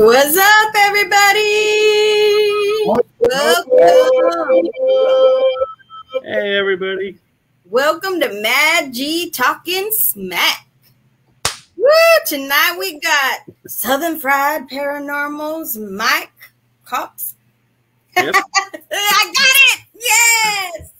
What's up, everybody? Welcome. Hey, everybody. Welcome to Mad G Talking Smack. Woo! Tonight we got Southern Fried Paranormal's Mike Kopf. Yep. I got it! Yes!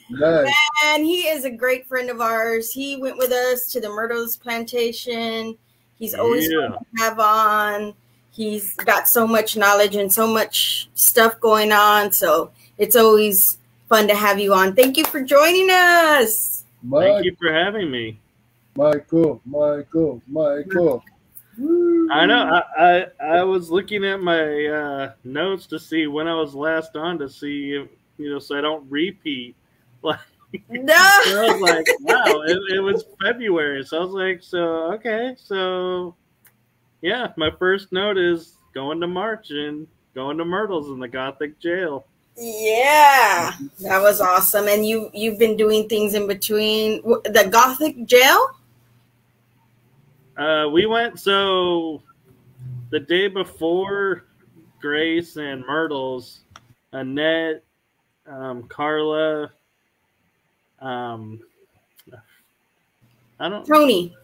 Nice. And he is a great friend of ours. He went with us to the Myrtles plantation. He's always fun to have on. He's got so much knowledge and so much stuff going on. So it's always fun to have you on. Thank you for joining us. Thank you for having me. Michael. I know. I was looking at my notes to see when I was last on to see if, so I don't repeat. Like, No. So I was like, wow, it was February. So I was like, okay. So, yeah, my first note is going to March and going to Myrtles in the Gothic jail. Yeah, that was awesome. And you've been doing things in between the Gothic jail? We went, so the day before Grace and Myrtles, Annette, Carla, Tony,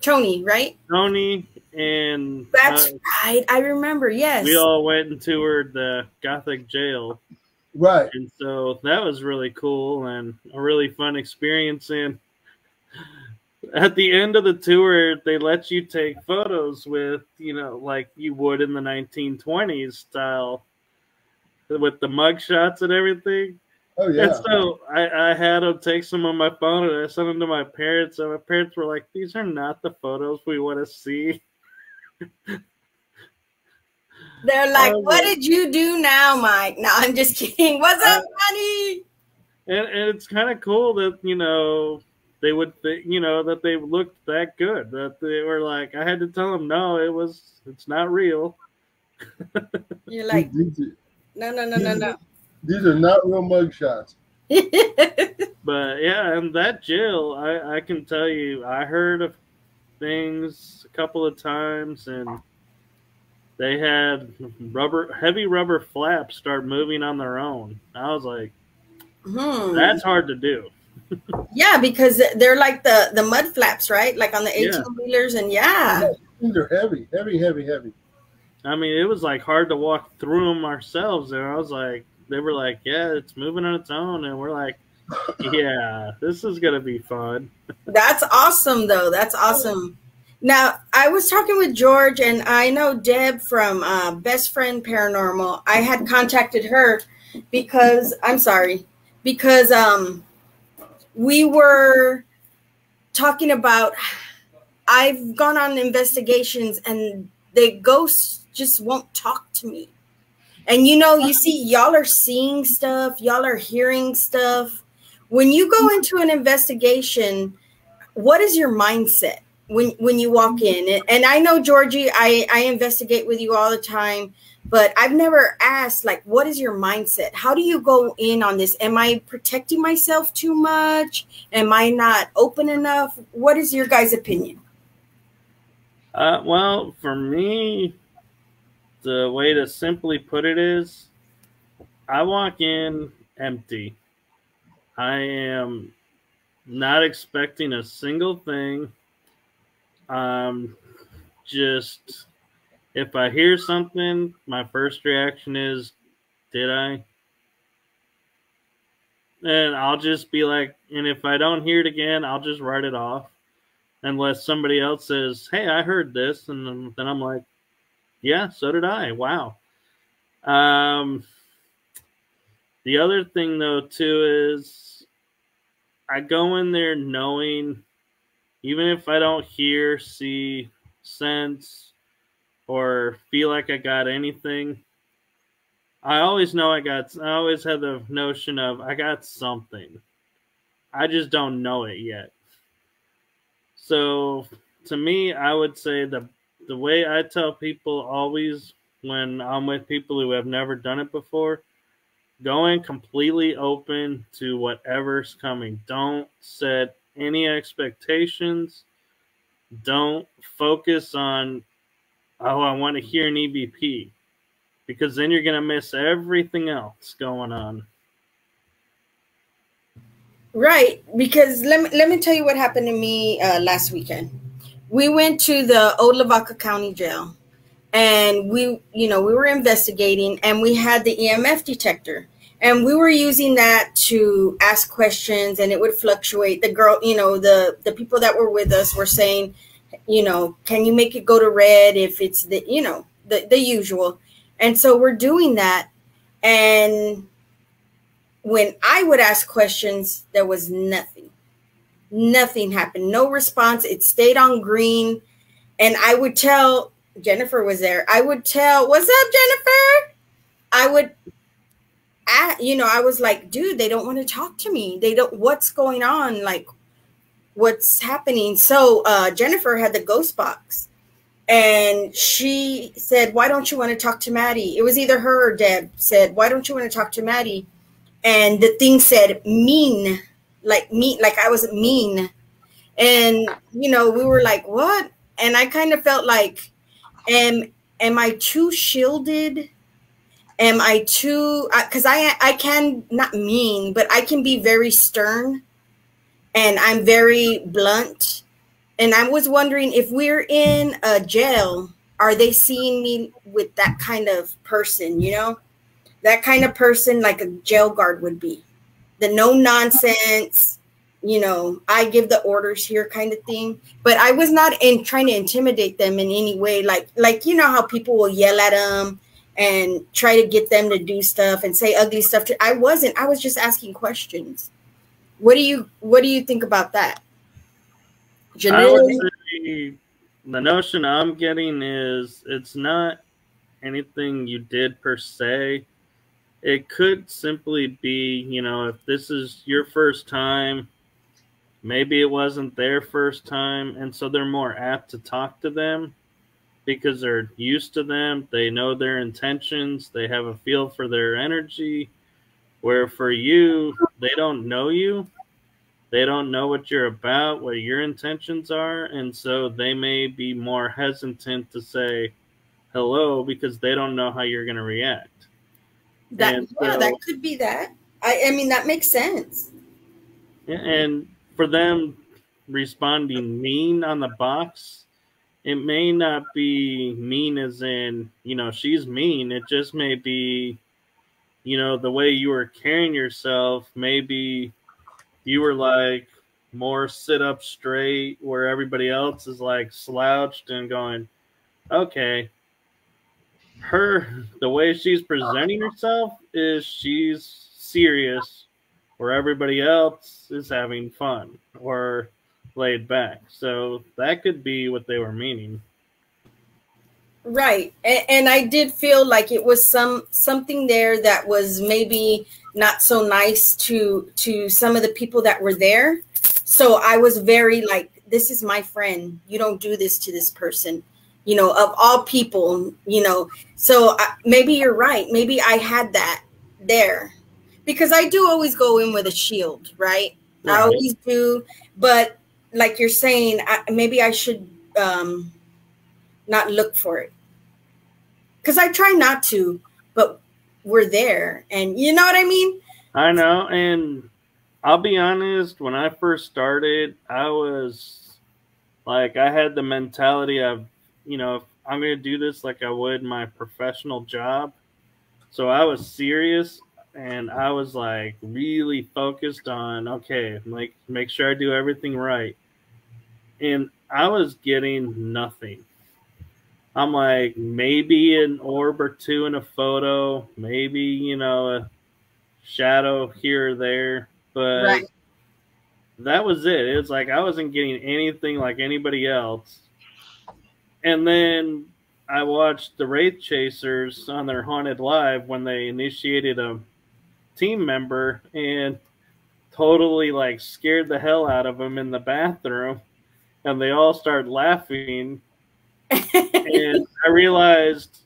right? Tony, and that's right. I remember. Yes, we all went and toured the Gothic jail, right? And so that was really cool and a really fun experience. And at the end of the tour, they let you take photos with, like you would in the 1920s style, with the mug shots and everything. Oh, yeah. And so I had them take some on my phone and I sent them to my parents. And my parents were like, these are not the photos we want to see. They're like, what did you do now, Mike? No, I'm just kidding. What's up, honey? And it's kind of cool that, they would, that they looked that good. That they were like, I had to tell them, no, it's not real. You're like, no. These are not real mugshots. But yeah, and that jail, I can tell you, I heard of things a couple of times, and they had heavy rubber flaps start moving on their own. I was like, that's hard to do. Yeah, because they're like the mud flaps, right? Like on the 18-wheelers, and These are heavy. I mean, it was like hard to walk through them ourselves, and I was like, they were like, yeah, it's moving on its own, and we're like, yeah, this is gonna be fun. That's awesome, though. That's awesome. Now, I was talking with George, and I know Deb from Best Friend Paranormal. I had contacted her because we were talking about, I've gone on investigations and the ghosts just won't talk to me. And you see, y'all are seeing stuff, y'all are hearing stuff. When you go into an investigation, what is your mindset when you walk in? And I know, Georgie, I investigate with you all the time, but I've never asked, like, what is your mindset? How do you go in on this? Am I protecting myself too much? Am I not open enough? What is your guys' opinion? Well, for me, the way to simply put it is, I walk in empty. I am not expecting a single thing. Just, if I hear something, my first reaction is, did I? And I'll just be like, and if I don't hear it again, I'll just write it off. Unless somebody else says, hey, I heard this. And then I'm like, yeah, so did I. Wow. The other thing, though, too, is I go in there knowing, even if I don't hear, see, sense, or feel like I got anything, I always know I always have the notion of I got something. I just don't know it yet. So to me, I would say the way I tell people always when I'm with people who have never done it before, go in completely open to whatever's coming. Don't set any expectations. Don't focus on, oh, I want to hear an EVP. because then you're going to miss everything else going on. Right, because let me tell you what happened to me last weekend. We went to the Old Lavaca County Jail, and we were investigating, and we had the EMF detector, and we were using that to ask questions, and it would fluctuate. The girl, the people that were with us were saying, can you make it go to red if it's the usual. And so we're doing that, and when I would ask questions, there was nothing happened, no response. It stayed on green. And I would tell, Jennifer was there, I would tell, what's up, Jennifer? I would, I was like, dude, they don't want to talk to me. They don't, what's going on? Like, what's happening? So Jennifer had the ghost box, and she said, why don't you want to talk to Maddie? It was either her or Deb said, why don't you want to talk to Maddie? And the thing said mean, like I was mean. And, we were like, what? And I kind of felt like, am I too shielded? Am I too, because I can, not mean, but I can be very stern, and I'm very blunt. And I was wondering, if we're in a jail, are they seeing me with that kind of person, that kind of person, like a jail guard would be, the no nonsense, I give the orders here kind of thing. But I was not trying to intimidate them in any way. Like, how people will yell at them and try to get them to do stuff and say ugly stuff. I wasn't. I was just asking questions. What do you think about that, Janelle? I would say the notion I'm getting is it's not anything you did per se. It could simply be, if this is your first time, maybe it wasn't their first time, and so they're more apt to talk to them because they're used to them. They know their intentions. They have a feel for their energy, where for you, they don't know you. They don't know what you're about, what your intentions are, and so they may be more hesitant to say hello because they don't know how you're going to react. That could be that. I mean, that makes sense. And for them responding mean on the box, it may not be mean as in, she's mean. It just may be, the way you were carrying yourself. Maybe you were like more sit up straight where everybody else is like slouched and going, okay. The way she's presenting herself is she's serious, where everybody else is having fun or laid back. So that could be what they were meaning. Right. And I did feel like it was something there that was maybe not so nice to some of the people that were there. So I was very like, this is my friend. You don't do this to this person. Of all people, so maybe you're right. Maybe I had that there, because I do always go in with a shield, right? I always do. But like you're saying, maybe I should not look for it, because I try not to, but we're there, and you know what I mean? I know. And I'll be honest, when I first started, I was like, I had the mentality of, if I'm going to do this like I would my professional job. So I was serious, and I was like really focused on, okay, like make sure I do everything right. And I was getting nothing. I'm like, maybe an orb or two in a photo, maybe, a shadow here or there, but that was it. It was like I wasn't getting anything like anybody else. And then I watched the Wraith Chasers on their Haunted Live when they initiated a team member and totally like scared the hell out of them in the bathroom, and they all started laughing. And I realized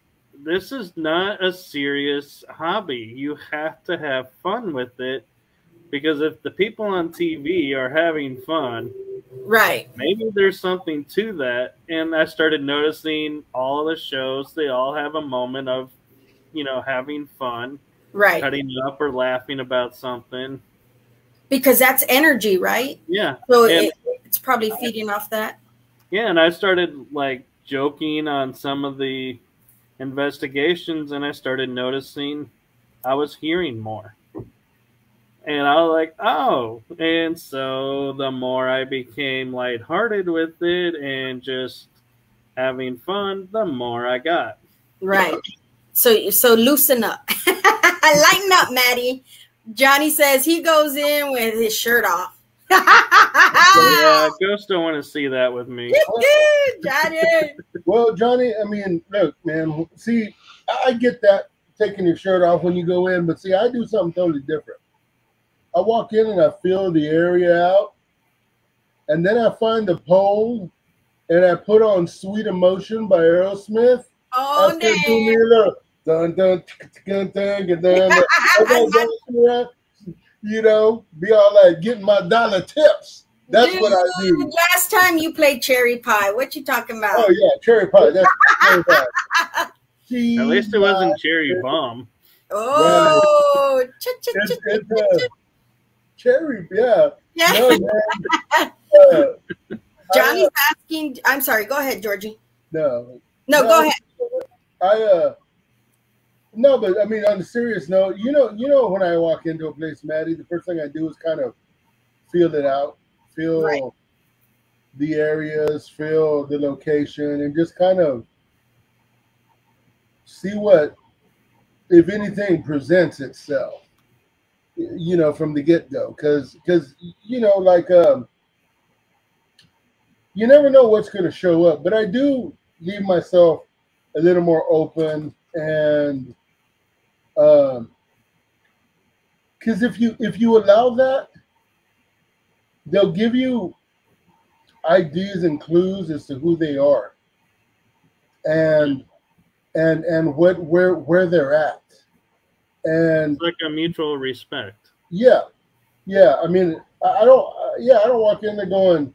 this is not a serious hobby. You have to have fun with it, because if the people on TV are having fun, right, maybe there's something to that. And I started noticing all the shows, they all have a moment of having fun, Right. cutting up or laughing about something. Because that's energy, right? Yeah. So it's probably feeding off that. Yeah, and I started like joking on some of the investigations, and I started noticing I was hearing more. And I was like, oh. And so the more I became lighthearted with it and just having fun, the more I got. Right. So loosen up. Lighten up, Maddie. Johnny says he goes in with his shirt off. Yeah, ghosts don't want to see that with me. Johnny. Well, Johnny, I mean, look, man. See, I get that taking your shirt off when you go in, but see, I do something totally different. I walk in and I feel the area out, and then I find the pole, and I put on "Sweet Emotion" by Aerosmith. Oh, I said, do me a little dun dun dun dun dun dun. You know, be all like getting my dollar tips. That's Dude, what I do. Last time you played Cherry Pie, what you talking about? Oh yeah, cherry pie. That's cherry pie. At least it wasn't Cherry Bomb. Oh, it's cherry, yeah. yeah. No, man. Johnny's asking. I'm sorry. Go ahead, Georgie. No, go ahead. No, but I mean, on a serious note, you know, when I walk into a place, Maddie, the first thing I do is kind of feel it out, feel the areas, feel the location, and just kind of see what, if anything, presents itself. You know, from the get-go, because like you never know what's going to show up, but I do leave myself a little more open, and because if you allow that, they'll give you ideas and clues as to who they are, and where they're at, and it's like a mutual respect. Yeah. I mean, I don't walk in there going,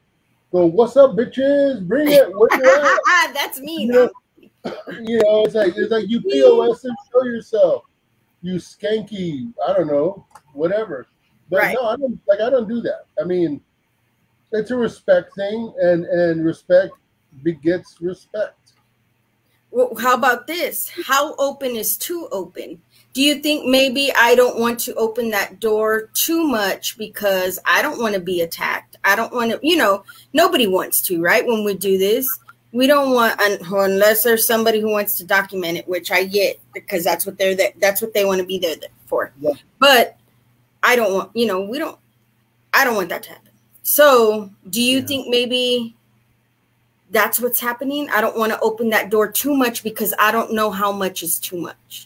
what's up, bitches? Bring it. Where you at? That's me. It's like you POS and show yourself. You skanky, I don't know, whatever. But no, I don't do that. I mean, it's a respect thing, and respect begets respect. Well, how about this? How open is too open? Do you think maybe I don't want to open that door too much because I don't want to be attacked? I don't want to, nobody wants to, right? When we do this, we don't want, unless there's somebody who wants to document it, which I get, because that's what that's what they want to be there for. Yeah. But I don't want, I don't want that to happen. So do you think maybe that's what's happening? I don't want to open that door too much because I don't know how much is too much.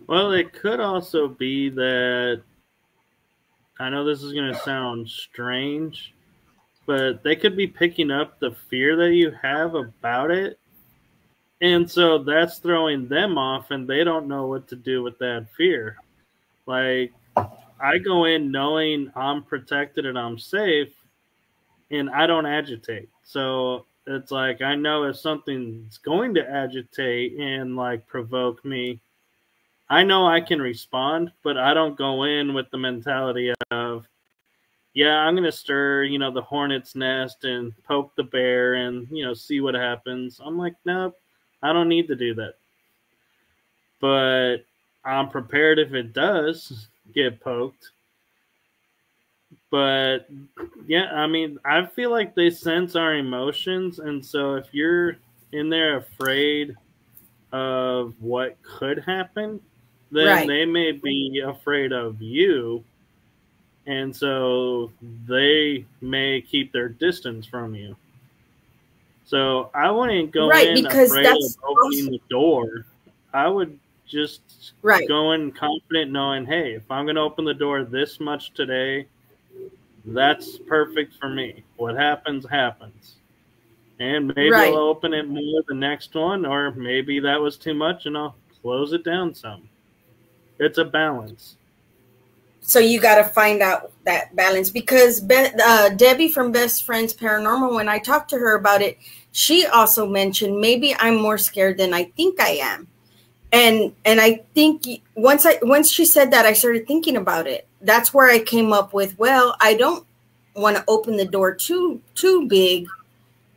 Well, it could also be that, I know this is going to sound strange, but they could be picking up the fear that you have about it. And so that's throwing them off, and they don't know what to do with that fear. Like, I go in knowing I'm protected and I'm safe, and I don't agitate. So it's like, I know if something's going to agitate and like provoke me, I know I can respond, but I don't go in with the mentality of, yeah, I'm going to stir, the hornet's nest and poke the bear and, see what happens. I'm like, nope, I don't need to do that. But I'm prepared if it does get poked. But yeah, I mean, I feel like they sense our emotions. And so if you're in there afraid of what could happen, then they may be afraid of you. And so they may keep their distance from you. So I wouldn't go in afraid of opening the door. I would just go in confident knowing, hey, if I'm going to open the door this much today, that's perfect for me. What happens, happens. And maybe I'll open it more the next one, or maybe that was too much and I'll close it down some. It's a balance. So you got to find out that balance, because Debbie from Best Friends Paranormal, when I talked to her about it, she also mentioned maybe I'm more scared than I think I am. And I think once she said that, I started thinking about it. That's where I came up with, well, I don't want to open the door too big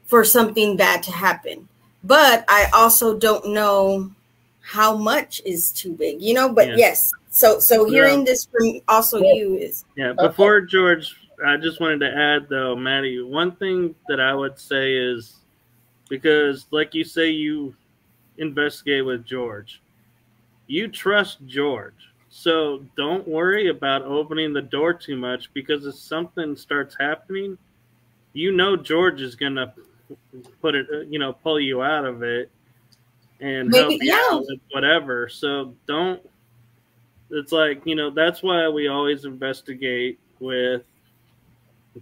for something bad to happen, but I also don't know how much is too big, you know. But Yeah. yes, so hearing this from also you is Before George, I just wanted to add though, Maddie, one thing that I would say is, because like you say, you investigate with George, you trust George, so don't worry about opening the door too much, because if something starts happening, you know George is gonna put it, pull you out of it and help you out with whatever. So don't. It's like, that's why we always investigate with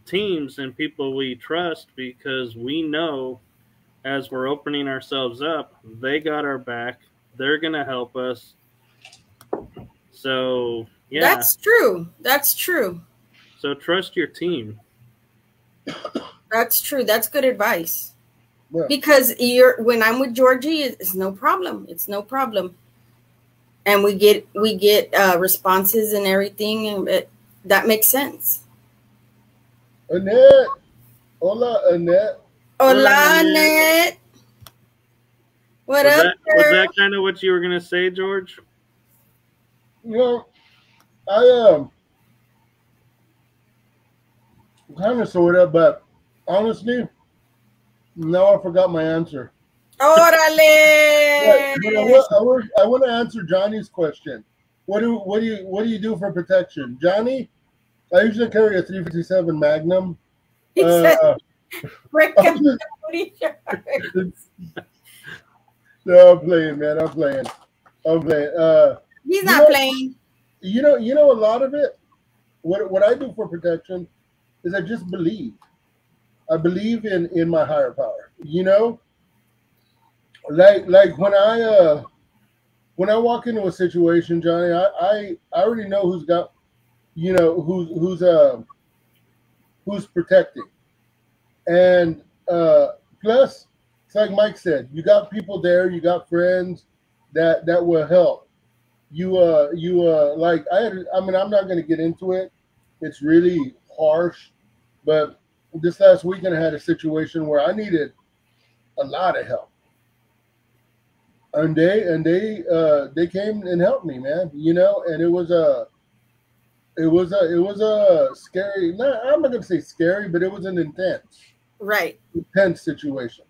teams and people we trust, because we know as we're opening ourselves up, they got our back. They're gonna help us. So yeah, that's true. That's true. So trust your team. That's true. That's good advice. Yeah. Because when I'm with Georgie, it's no problem. It's no problem. And we get responses and everything, and that makes sense. Annette. Hola, Annette. Hola, Annette. What was up, was that kind of what you were gonna say, George? You know, I kind of sort of, but honestly, now I forgot my answer. Orale. I want to answer Johnny's question. What do you do for protection, Johnny? I usually carry a 357 Magnum. No, I'm playing, man. I'm playing. He's not playing. You know, a lot of it. What I do for protection is I just believe. I believe in my higher power. You know, like when I walk into a situation, Johnny, I already know who's got, who's protecting, and plus, it's like Mike said, you got people there, you got friends that will help you. Like I mean, I'm not going to get into it. It's really harsh, but this last weekend I had a situation where I needed a lot of help, and they came and helped me, man. You know, and it was a scary. I'm not gonna say scary, but it was an intense situation.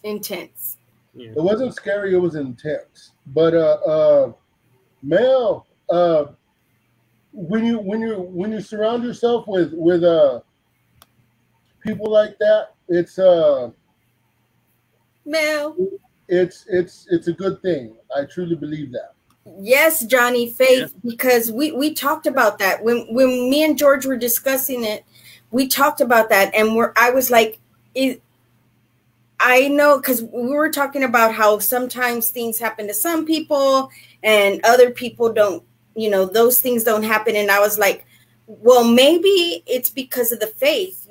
Intense. Yeah. It wasn't scary. It was intense. But Mel, when you surround yourself with people like that, it's Mel. It's a good thing. I truly believe that. Yes, Johnny, faith, because we talked about that when me and George were discussing it. We talked about that, and I was like, I know, because we were talking about how sometimes things happen to some people and other people don't, those things don't happen. And I was like, well, maybe it's because of the faith.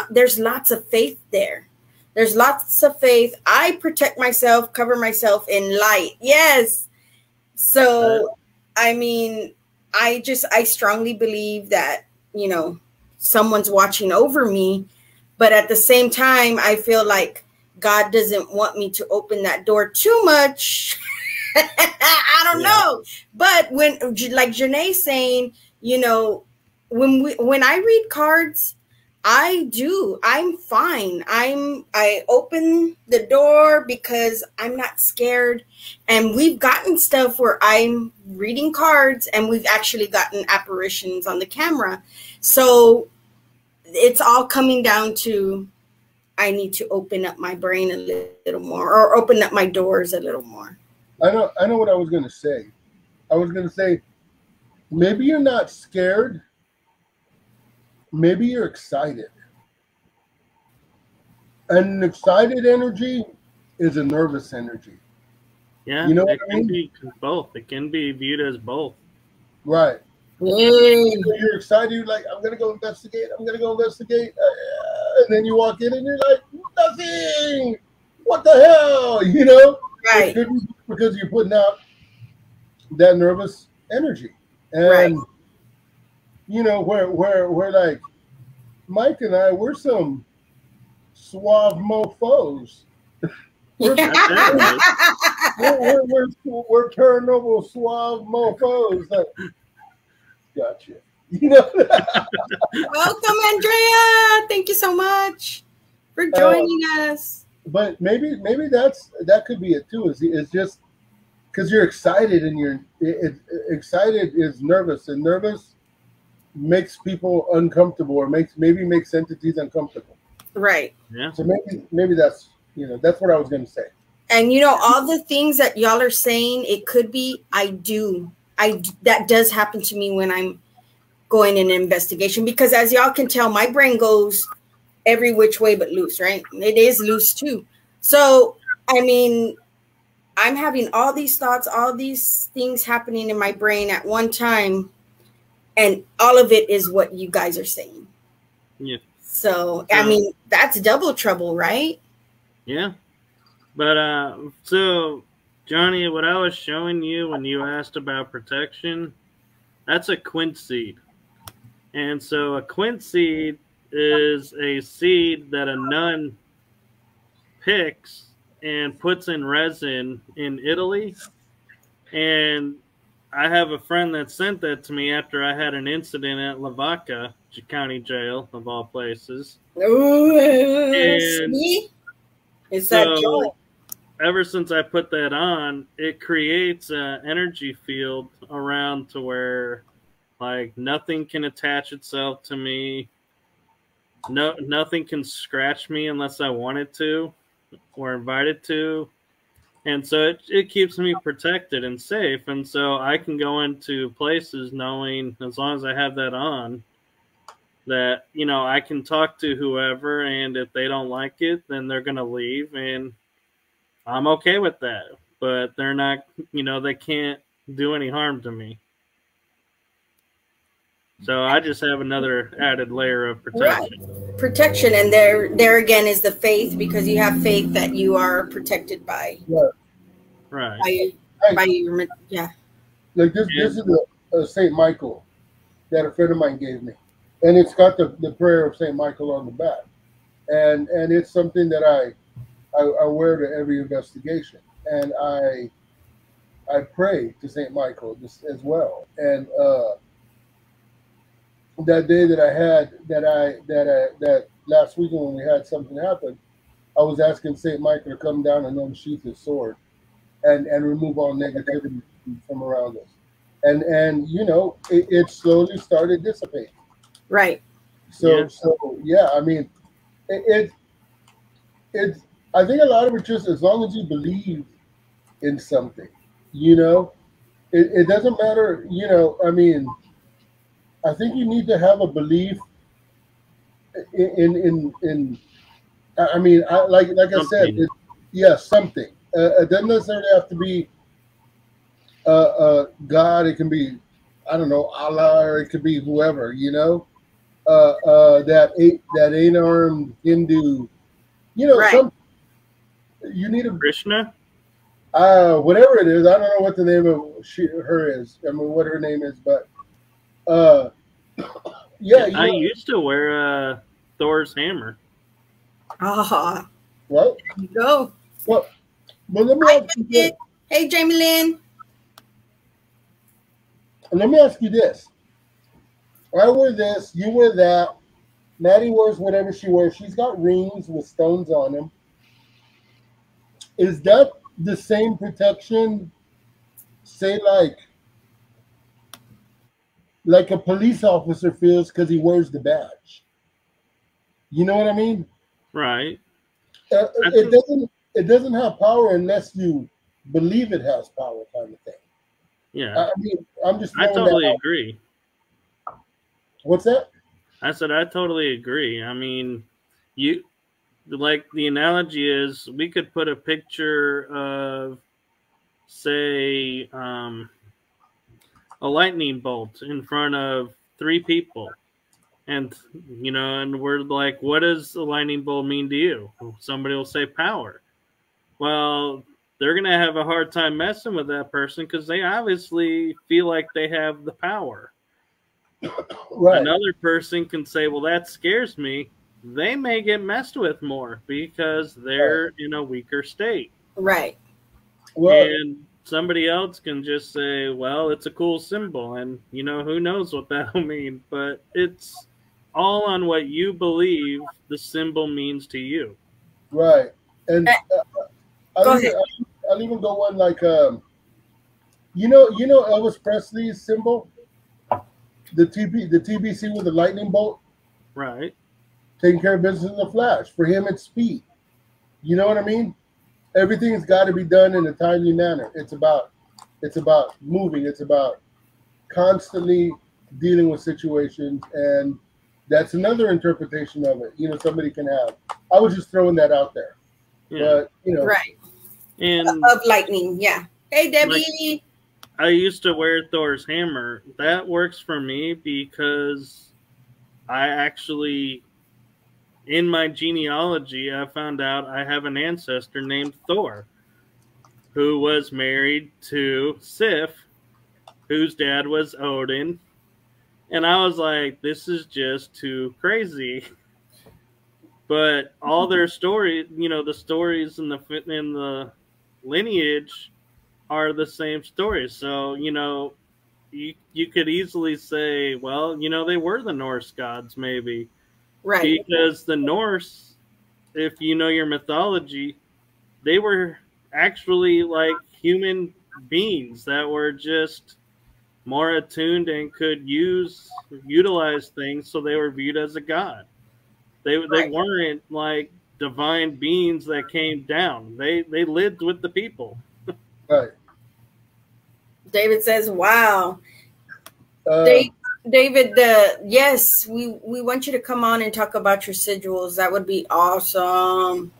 There's lots of faith there. There's lots of faith. I protect myself, cover myself in light. Yes. So, I mean, I strongly believe that, someone's watching over me. But at the same time, I feel like God doesn't want me to open that door too much. I don't know. But when, like Janae's saying, when I read cards, I'm fine. I open the door because I'm not scared. And we've gotten stuff where I'm reading cards and we've actually gotten apparitions on the camera. So it's all coming down to, I need to open up my brain a little more, or open up my doors a little more. I know what I was going to say. I was going to say, maybe you're not scared. Maybe you're excited. And an excited energy is a nervous energy. Yeah, you know it what I can mean? be both. It can be viewed as both. Right. You're excited. You're like, I'm gonna go investigate. And then you walk in and you're like, nothing. What the hell? Right. It could be because you're putting out that nervous energy. And Right. you know, we're like Mike and I, we're some suave mofos. We're, we're paranormal suave mofos. That, gotcha. You know. Welcome, Andrea. Thank you so much for joining us. But maybe that could be it too. Is just because you're excited and excited is nervous, and nervous makes people uncomfortable, or makes entities uncomfortable. Right. Yeah. So maybe that's that's what I was going to say. And all the things that y'all are saying, it could be. That does happen to me when I'm going in an investigation, because as y'all can tell, my brain goes every which way but loose, right? It is loose too. So, I mean, I'm having all these thoughts, all these things happening in my brain at one time, and all of it is what you guys are saying. Yeah. So, I mean, that's double trouble, right? Yeah. But, so, Johnny, what I was showing you when you asked about protection, that's a quince seed. And so a quince seed is a seed that a nun picks and puts in resin in Italy. And I have a friend that sent that to me after I had an incident at Lavaca County Jail, of all places. Ooh, see? It's that joy. Ever since I put that on, it creates an energy field around to where, like, nothing can attach itself to me. Nothing can scratch me unless I want it to or invite it to. And so it keeps me protected and safe. And so I can go into places knowing, as long as I have that on, that, I can talk to whoever, and if they don't like it, then they're going to leave. And I'm okay with that. But they're not, they can't do any harm to me. So I just have another added layer of protection. Right. Protection, and there again is the faith, because you have faith that you are protected by. Right. By your, yeah. Like this is a Saint Michael that a friend of mine gave me, and it's got the prayer of Saint Michael on the back, and it's something that I wear to every investigation, and I pray to Saint Michael just as well, and that day that last weekend when we had something happen, I was asking Saint Michael to come down and unsheath his sword and remove all negativity from around us. And it slowly started dissipating. Right. So yeah, I mean, it's I think a lot of it just, as long as you believe in something, it doesn't matter, I mean, I think you need to have a belief in I mean, like I said, something. It doesn't necessarily have to be God. It can be, I don't know, Allah, or it could be whoever, that eight-armed Hindu, right. You need a Krishna. Whatever it is, I don't know what the name of her is. I mean, what her name is, but yeah. I used to wear Thor's hammer. Ah. What? There you go. Well, let me ask you this. Hey, Jamie Lynn. Let me ask you this. I wear this, you wear that. Maddie wears whatever she wears. She's got rings with stones on them. Is that the same protection, say, like a police officer feels because he wears the badge? You know what I mean? Right. It doesn't have power unless you believe it has power, kind of thing. Yeah. I mean, I totally agree. What's that? I said I totally agree. I mean, like, the analogy is, we could put a picture of, say, a lightning bolt in front of 3 people. And, and we're like, what does a lightning bolt mean to you? Somebody will say power. Well, they're going to have a hard time messing with that person because they obviously feel like they have the power. Right. Another person can say, well, that scares me. They may get messed with more because they're in a weaker state. Right. Well, And somebody else can just say, well, it's a cool symbol. And, who knows what that'll mean. But it's all on what you believe the symbol means to you. right. And Go ahead. I'll even go one like, you know Elvis Presley's symbol? The TBC with the lightning bolt? Right. Taking care of business in the flash. For him, it's speed. You know what I mean? Everything's got to be done in a timely manner. It's about moving. It's about constantly dealing with situations, and that's another interpretation of it. Somebody can have. I was just throwing that out there. Yeah. But right. And of lightning, yeah. Hey, Debbie. I used to wear Thor's hammer. That works for me because I actually, in my genealogy, I found out I have an ancestor named Thor who was married to Sif, whose dad was Odin. And I was like, this is just too crazy. But all their stories, the stories in the lineage are the same stories. So, you could easily say, well, they were the Norse gods, maybe. Right. Because the Norse, if you know your mythology, they were actually like human beings that were just more attuned and could utilize things, so they were viewed as a god. They weren't like divine beings that came down. They lived with the people. right. David says, wow. David, yes, we want you to come on and talk about your sigils. That would be awesome.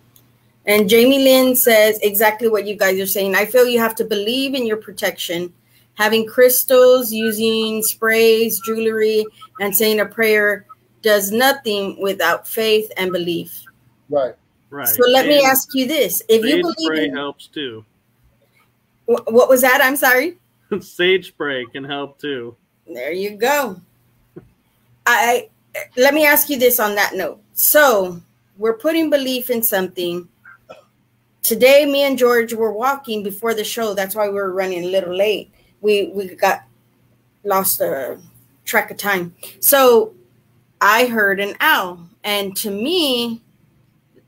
And Jamie Lynn says exactly what you guys are saying. I feel you have to believe in your protection. Having crystals, using sprays, jewelry, and saying a prayer does nothing without faith and belief. Right. Right. So let me ask you this. If you believe spray helps too. What was that? I'm sorry? Sage spray can help too. There you go. Let me ask you this on that note. So we're putting belief in something. Today, me and George were walking before the show. That's why we were running a little late. We got lost track of time. So I heard an owl. And to me,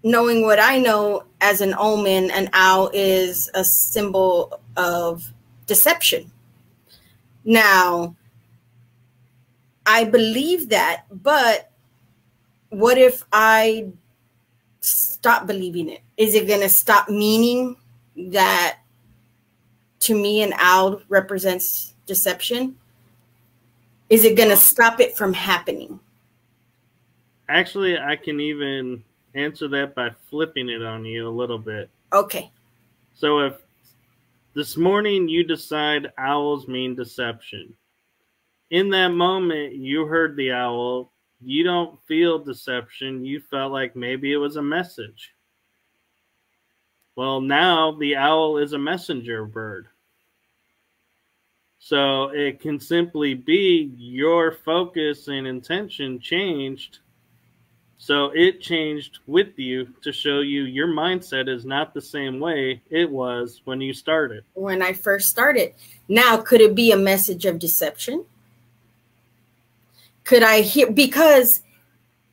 knowing what I know as an omen, an owl is a symbol of deception. Now, I believe that, but what if I stop believing it? Is it going to stop meaning that to me an owl represents deception? Is it going to stop it from happening? Actually, I can even answer that by flipping it on you a little bit. Okay. So if this morning you decide owls mean deception, in that moment you heard the owl, you don't feel deception, you felt like maybe it was a message. Well, now the owl is a messenger bird. So it can simply be your focus and intention changed. So it changed with you to show you your mindset is not the same way it was when you started. When I first started. Now, could it be a message of deception? Could I hear? Because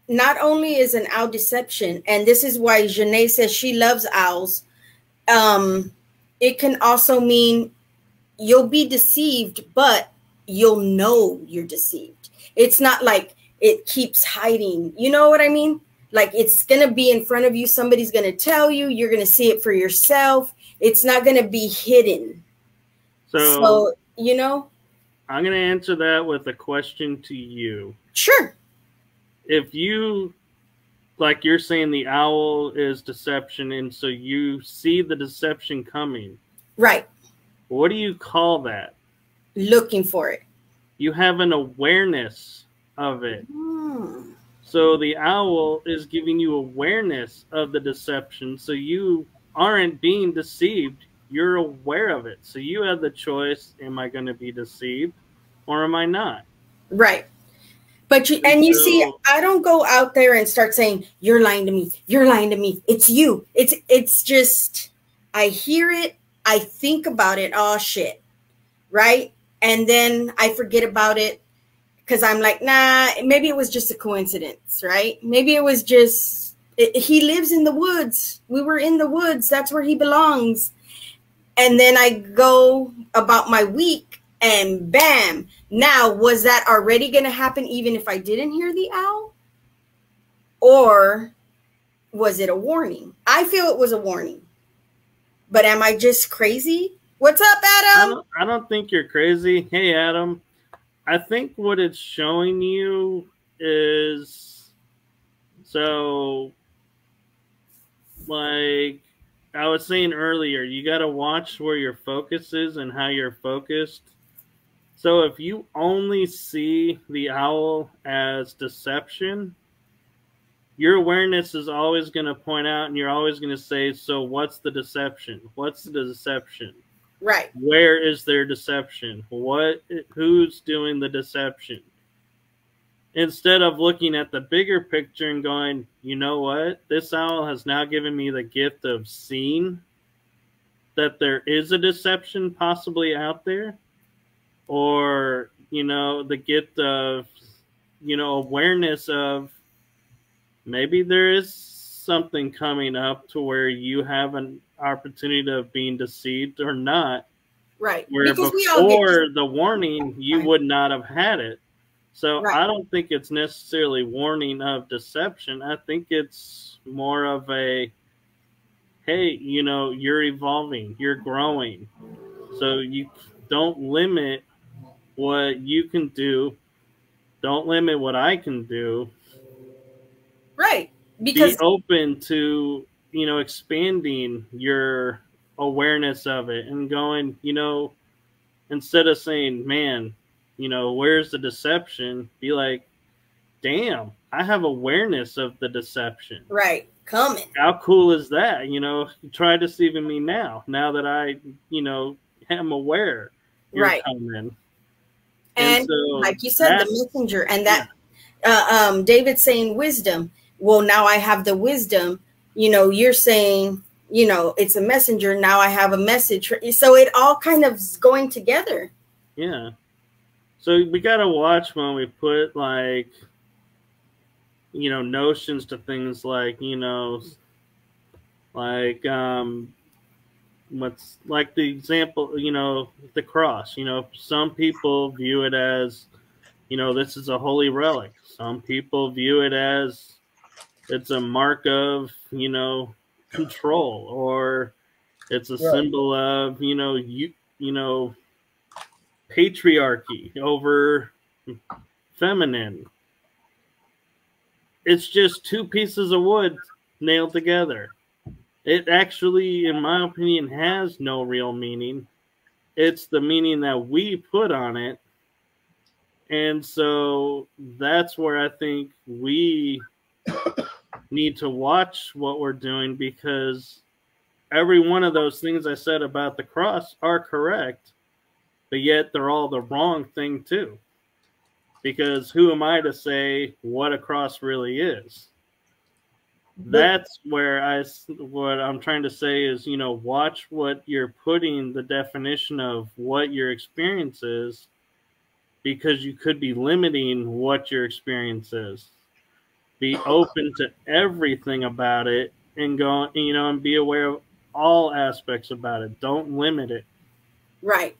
not only is an owl deception, and this is why Janae says she loves owls, it can also mean you'll be deceived, but you'll know you're deceived. It's not like it keeps hiding. You know what I mean? Like it's going to be in front of you. Somebody's going to tell you. You're going to see it for yourself. It's not going to be hidden. So, you know? I'm going to answer that with a question to you. Sure. If you, like you're saying, the owl is deception, and so you see the deception coming. Right. What do you call that? Looking for it. You have an awareness of it. So the owl is giving you awareness of the deception, so you aren't being deceived. you're aware of it. So you have the choice, am I going to be deceived or am I not? Right. But you see, I don't go out there and start saying, you're lying to me. You're lying to me. It's you. It's just, I hear it. I think about it. Oh, shit. Right. And then I forget about it because I'm like, nah, maybe it was just a coincidence. Right. Maybe it was just, he lives in the woods. We were in the woods. That's where he belongs. And then I go about my week and bam. Now, was that already going to happen even if I didn't hear the owl? Or was it a warning? I feel it was a warning. But am I just crazy? What's up, Adam? I don't think you're crazy. Hey, Adam. I think what it's showing you is, so, like I was saying earlier, you got to watch where your focus is and how you're focused. So if you only see the owl as deception, your awareness is always going to point out and you're always going to say, so what's the deception? What's the deception? Right. Where is their deception? Who's doing the deception? Instead of looking at the bigger picture and going, you know what? This owl has now given me the gift of seeing that there is a deception possibly out there. Or, the gift of, awareness of maybe there is something coming up to where you have an opportunity of being deceived or not. Right. Where because before the warning, you would not have had it. So I don't think it's necessarily warning of deception. I think it's more of a, hey, you're evolving, you're growing. So you don't limit what you can do. Don't limit what I can do. Right. Because be open to, expanding your awareness of it and going, instead of saying, man, where's the deception? Be like, damn, I have awareness of the deception. Right. Coming. How cool is that? Try deceiving me now that I, am aware you're coming. And so, like you said, the messenger and that David's saying wisdom. Well, now I have the wisdom, you're saying, it's a messenger. Now I have a message. So it all kind of is going together. Yeah. So we got to watch when we put notions to things like, what's like the example, the cross, some people view it as, this is a holy relic. Some people view it as it's a mark of, control, or it's a symbol of, patriarchy over feminine. It's just two pieces of wood nailed together. It actually, in my opinion, has no real meaning. It's the meaning that we put on it. And so that's where I think we need to watch what we're doing, because every one of those things I said about the cross are correct, but yet they're all the wrong thing too. Because who am I to say what a cross really is? That's where what I'm trying to say is, watch what you're putting the definition of what your experience is, because you could be limiting what your experience is. Be open to everything about it and go, and be aware of all aspects about it. Don't limit it. Right.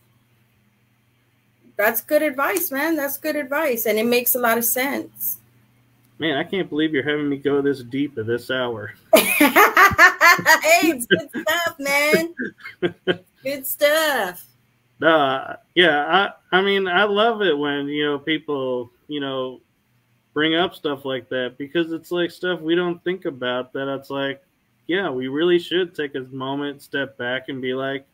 That's good advice, man. That's good advice. And it makes a lot of sense. Man, I can't believe you're having me go this deep at this hour. Hey, it's good stuff, man. Good stuff. Yeah, I mean, I love it when, people, bring up stuff like that, because it's like stuff we don't think about, that it's like, yeah, we really should take a moment, step back and be like,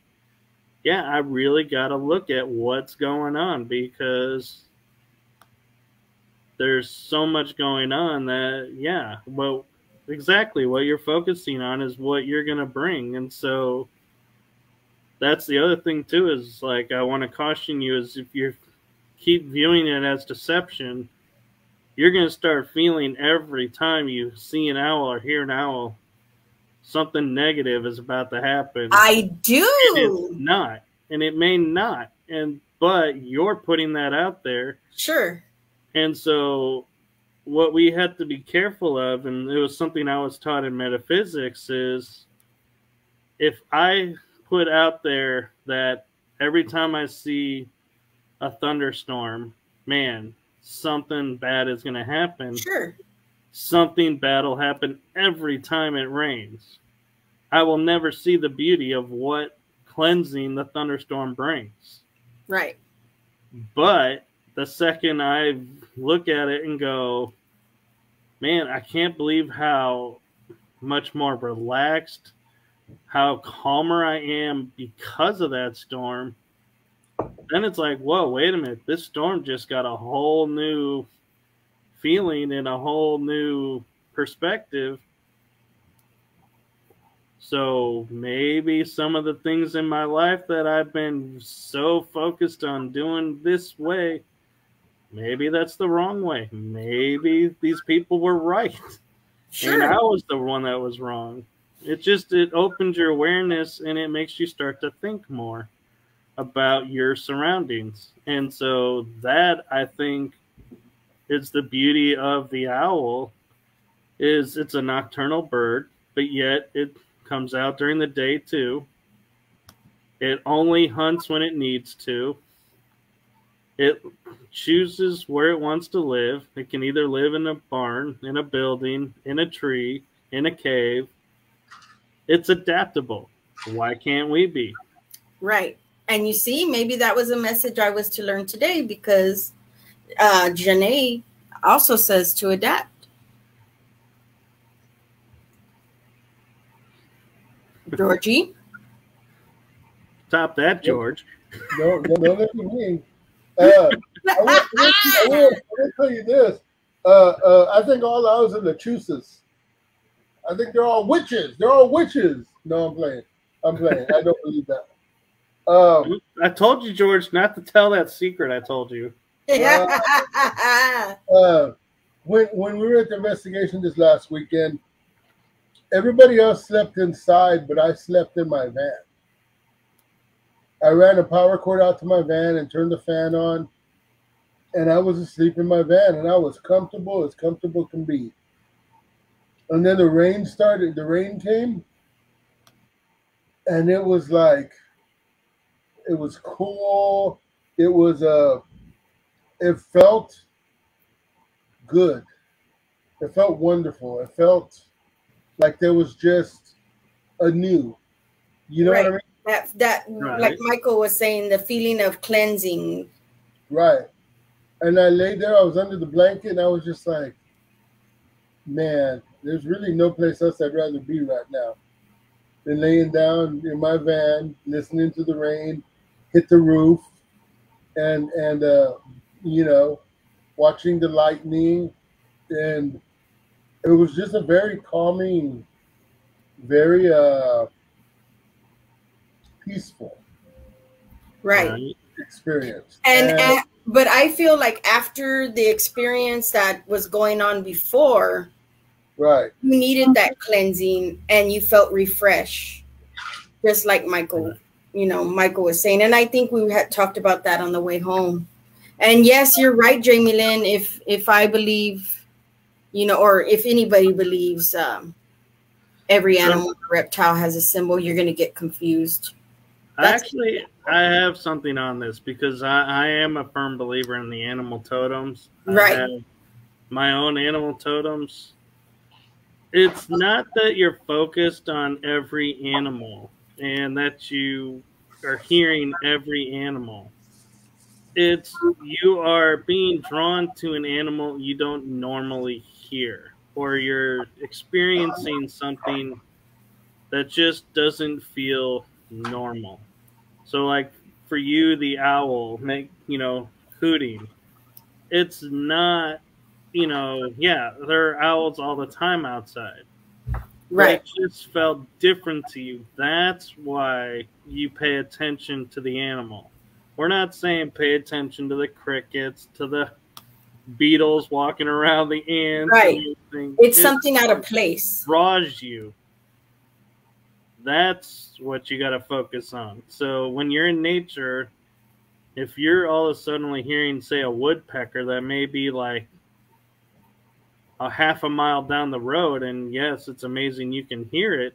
yeah, I really got to look at what's going on, because there's so much going on that, yeah, well, exactly what you're focusing on is what you're going to bring. And so that's the other thing too, is like, I want to caution you, is if you keep viewing it as deception, you're going to start feeling every time you see an owl or hear an owl, something negative is about to happen. I do. And it's not, and it may not, but you're putting that out there. Sure. And so what we have to be careful of, and it was something I was taught in metaphysics, is if I put out there that every time I see a thunderstorm, man, something bad is going to happen. Sure. Something bad will happen every time it rains. I will never see the beauty of what cleansing the thunderstorm brings. Right. But the second I look at it and go, man, I can't believe how much more relaxed, how calmer I am because of that storm, then it's like, whoa, wait a minute. This storm just got a whole new feeling and a whole new perspective. So maybe some of the things in my life that I've been so focused on doing this way, maybe that's the wrong way. Maybe these people were right. Sure. And I was the one that was wrong. It opens your awareness, and it makes you start to think more about your surroundings. And so that, I think, is the beauty of the owl, is it's a nocturnal bird, but yet it comes out during the day too. It only hunts when it needs to. It chooses where it wants to live. It can either live in a barn, in a building, in a tree, in a cave. It's adaptable. Why can't we be? Right. And you see, maybe that was a message I was to learn today, because Janae also says to adapt. Georgie? Stop that, George. No, look at me. I will tell you this. I think all owls are the choosers. I think they're all witches. They're all witches. No, I'm playing. I don't believe that. I told you, George, not to tell that secret I told you. When we were at the investigation this last weekend, everybody else slept inside, but I slept in my van. I ran a power cord out to my van and turned the fan on, and I was asleep in my van, and I was comfortable as comfortable can be. And then the rain started. The rain came, and it was like, it was cool. It was it felt good. It felt wonderful. It felt like there was just a new, you know what I mean? That right. Like Michael was saying, the feeling of cleansing. Right. And I lay there, I was under the blanket, and I was just like, man, there's really no place else I'd rather be right now than laying down in my van, listening to the rain hit the roof, and you know, watching the lightning. And it was just a very calming, very peaceful, right, experience. And but I feel like after the experience that was going on before, right, you needed that cleansing and you felt refreshed, just like Michael, you know, Michael was saying. And I think we had talked about that on the way home. And yes, you're right, Jamie Lynn. If I believe, you know, or if anybody believes every animal, reptile has a symbol, you're going to get confused. Actually, I have something on this, because I am a firm believer in the animal totems. Right. I have my own animal totems. It's not that you're focused on every animal and that you are hearing every animal. It's you are being drawn to an animal you don't normally hear, or you're experiencing something that just doesn't feel normal. So like for you, the owl, hooting. It's not, yeah, there are owls all the time outside. Right. That just felt different to you. That's why you pay attention to the animal. We're not saying pay attention to the crickets, to the beetles walking around, the ants, and Right. everything. It's something out of place. Draws you. That's what you got to focus on. So when you're in nature, if you're all of a sudden hearing, say, a woodpecker that may be like a half a mile down the road, and yes, it's amazing you can hear it,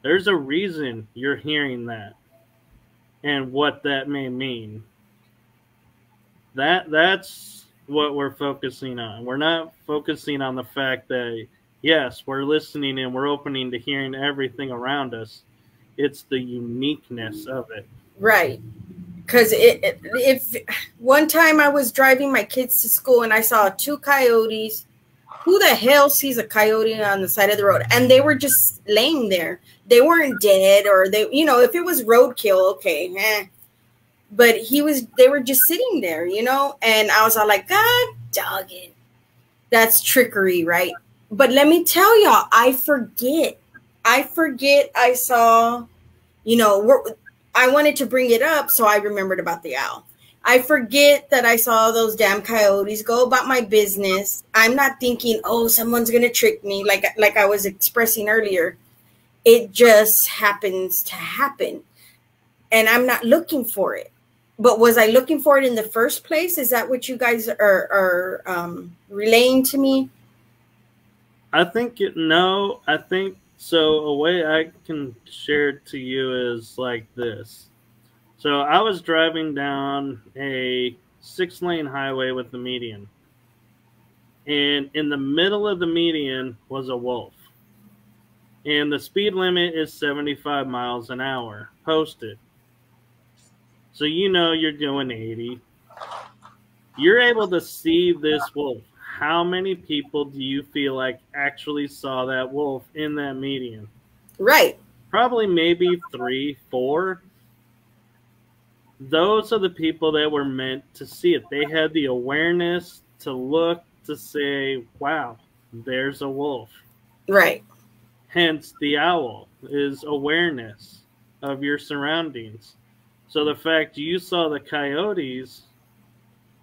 there's a reason you're hearing that and what that may mean. That's what we're focusing on. We're not focusing on the fact that, yes, we're listening and we're opening to hearing everything around us. It's the uniqueness of it. Right. Because if one time I was driving my kids to school and I saw 2 coyotes. Who the hell sees a coyote on the side of the road? And they were just laying there. They weren't dead, or they, if it was roadkill, okay. But they were just sitting there, and I was all like, God dog it. That's trickery, right? But let me tell y'all, I forget I saw, I wanted to bring it up, so I remembered about the owl. I forget that I saw those damn coyotes, go about my business. I'm not thinking, oh, someone's going to trick me, like I was expressing earlier. It just happens to happen. And I'm not looking for it. But was I looking for it in the first place? Is that what you guys are relaying to me? I think no. I think so. A way I can share it to you is like this. So I was driving down a 6-lane highway with the median. And in the middle of the median was a wolf. And the speed limit is 75 miles an hour, posted. So you're doing 80. You're able to see this wolf. How many people do you feel like actually saw that wolf in that median? Right. Probably maybe 3, 4. Those are the people that were meant to see it. They had the awareness to look, to say, wow, there's a wolf. Right. Hence, the owl is awareness of your surroundings. So the fact you saw the coyotes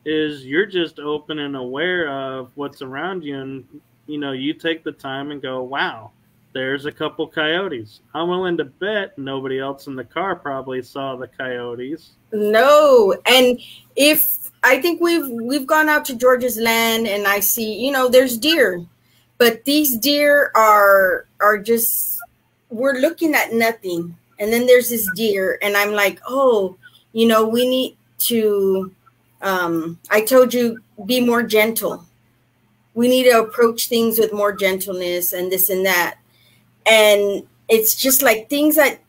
is you're just open and aware of what's around you. And, you take the time and go, wow, there's a couple coyotes. I'm willing to bet nobody else in the car probably saw the coyotes. No. And if I think we've gone out to George's land and I see, there's deer, but these deer are just, we're looking at nothing. And then there's this deer and I'm like, oh, we need to, I told you, be more gentle. We need to approach things with more gentleness and this and that. And it's just like things that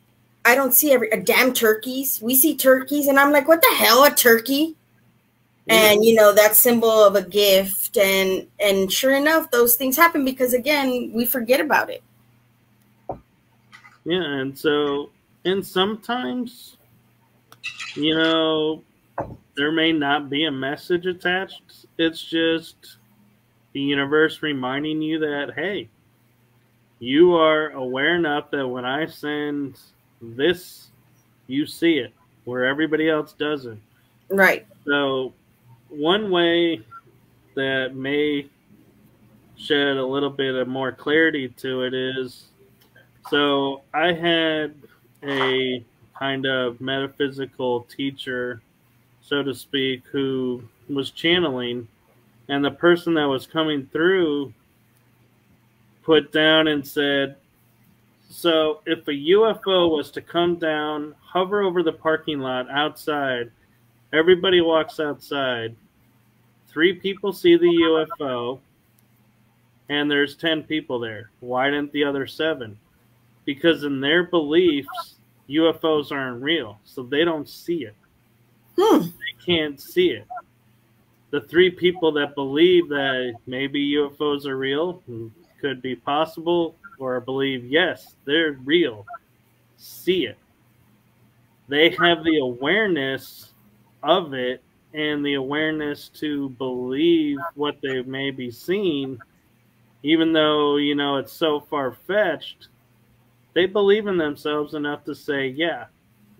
I don't see damn turkeys. We see turkeys and I'm like, what the hell, a turkey? Yeah. And, that symbol of a gift. And sure enough, those things happen because, again, we forget about it. Yeah. And sometimes, there may not be a message attached. It's just the universe reminding you that, hey, you are aware enough that when I send this, you see it, where everybody else doesn't. Right. So one way that may shed a little bit of more clarity to it is, so I had a kind of metaphysical teacher, so to speak, who was channeling, and the person that was coming through put down and said, so if a UFO was to come down, hover over the parking lot outside, everybody walks outside, 3 people see the UFO, and there's 10 people there. Why didn't the other 7? Because in their beliefs, UFOs aren't real, so they don't see it. They can't see it. The 3 people that believe that maybe UFOs are real, could be possible, or believe, yes, they're real, see it. They have the awareness of it and the awareness to believe what they may be seeing, even though, you know, it's so far-fetched, they believe in themselves enough to say, yeah,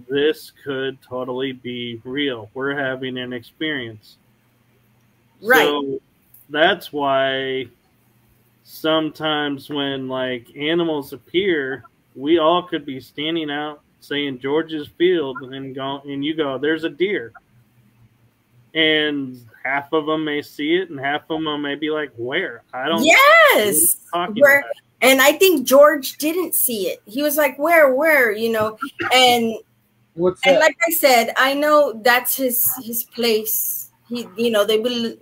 this could totally be real. We're having an experience. Right. So that's why sometimes when like animals appear, we all could be standing out saying George's Field and you go, there's a deer. And half of them may see it and half of them may be like, where? I don't Yes. talking Where, about. and I think George didn't see it. He was like, where, you know, and What's and that? like I said, I know that's his place. He, you know, they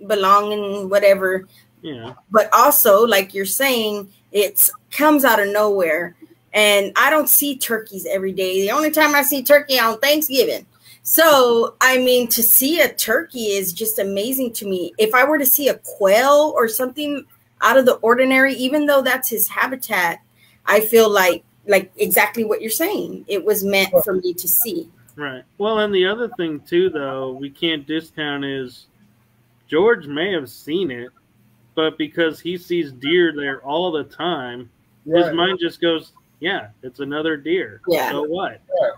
belong in whatever. Yeah. But also, like you're saying, it comes out of nowhere. And I don't see turkeys every day. The only time I see turkey on Thanksgiving. So, I mean, to see a turkey is just amazing to me. If I were to see a quail or something out of the ordinary, even though that's his habitat, I feel like exactly what you're saying. It was meant for me to see. Right. Well, and the other thing too, though, we can't discount is George may have seen it, but because he sees deer there all the time, his mind just goes, yeah, it's another deer. Yeah. So what? Yeah.